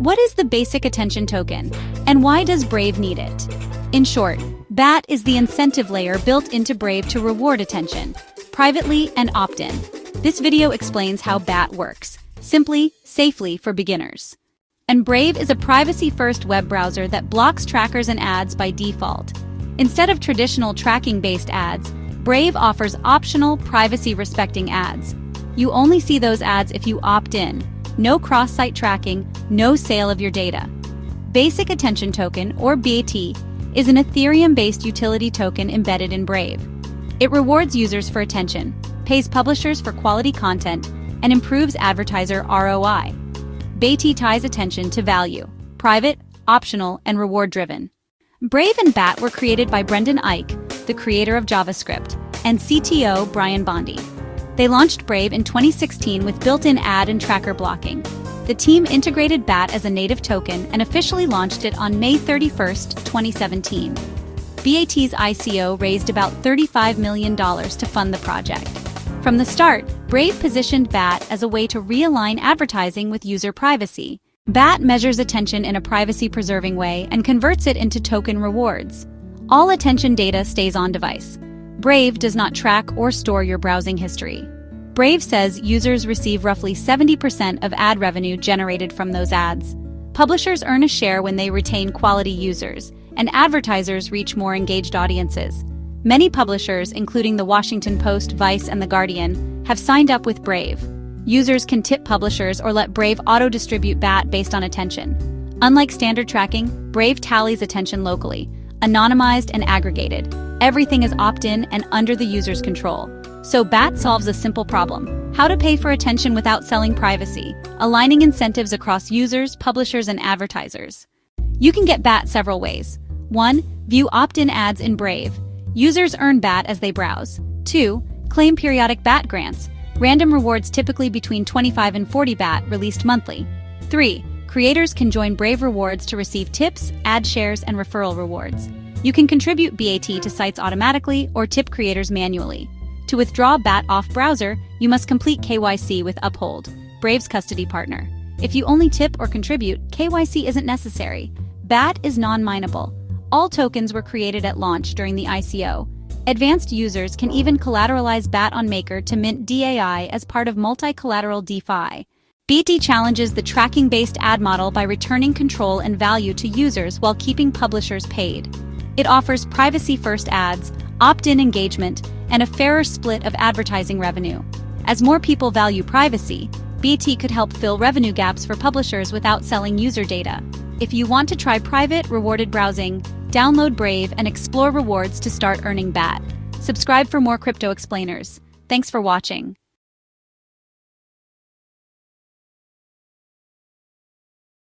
What is the basic attention token, and why does Brave need it? In short, BAT is the incentive layer built into Brave to reward attention, privately and opt-in. This video explains how BAT works, simply, safely for beginners. And Brave is a privacy-first web browser that blocks trackers and ads by default. Instead of traditional tracking-based ads, Brave offers optional, privacy-respecting ads. You only see those ads if you opt in. No cross-site tracking, no sale of your data. Basic Attention Token, or BAT, is an Ethereum-based utility token embedded in Brave. It rewards users for attention, pays publishers for quality content, and improves advertiser ROI. BAT ties attention to value, private, optional, and reward-driven. Brave and BAT were created by Brendan Eich, the creator of JavaScript, and CTO Brian Bondy. They launched Brave in 2016 with built-in ad and tracker blocking. The team integrated BAT as a native token and officially launched it on May 31, 2017. BAT's ICO raised about $35 million to fund the project. From the start, Brave positioned BAT as a way to realign advertising with user privacy. BAT measures attention in a privacy-preserving way and converts it into token rewards. All attention data stays on device. Brave does not track or store your browsing history. Brave says users receive roughly 70% of ad revenue generated from those ads. Publishers earn a share when they retain quality users, and advertisers reach more engaged audiences. Many publishers, including The Washington Post, Vice, and The Guardian, have signed up with Brave. Users can tip publishers or let Brave auto-distribute BAT based on attention. Unlike standard tracking, Brave tallies attention locally, anonymized and aggregated. Everything is opt-in and under the user's control. So BAT solves a simple problem: how to pay for attention without selling privacy, aligning incentives across users, publishers, and advertisers. You can get BAT several ways. 1. View opt-in ads in Brave. Users earn BAT as they browse. 2. Claim periodic BAT grants. Random rewards typically between 25 and 40 BAT released monthly. 3. Creators can join Brave Rewards to receive tips, ad shares, and referral rewards. You can contribute BAT to sites automatically or tip creators manually. To withdraw BAT off browser, you must complete KYC with Uphold, Brave's custody partner. If you only tip or contribute, KYC isn't necessary. BAT is non-mineable. All tokens were created at launch during the ICO. Advanced users can even collateralize BAT on Maker to mint DAI as part of multi-collateral DeFi. BAT challenges the tracking-based ad model by returning control and value to users while keeping publishers paid. It offers privacy-first ads, opt-in engagement, and a fairer split of advertising revenue. As more people value privacy, BAT could help fill revenue gaps for publishers without selling user data. If you want to try private, rewarded browsing, download Brave and explore rewards to start earning BAT. Subscribe for more crypto explainers. Thanks for watching.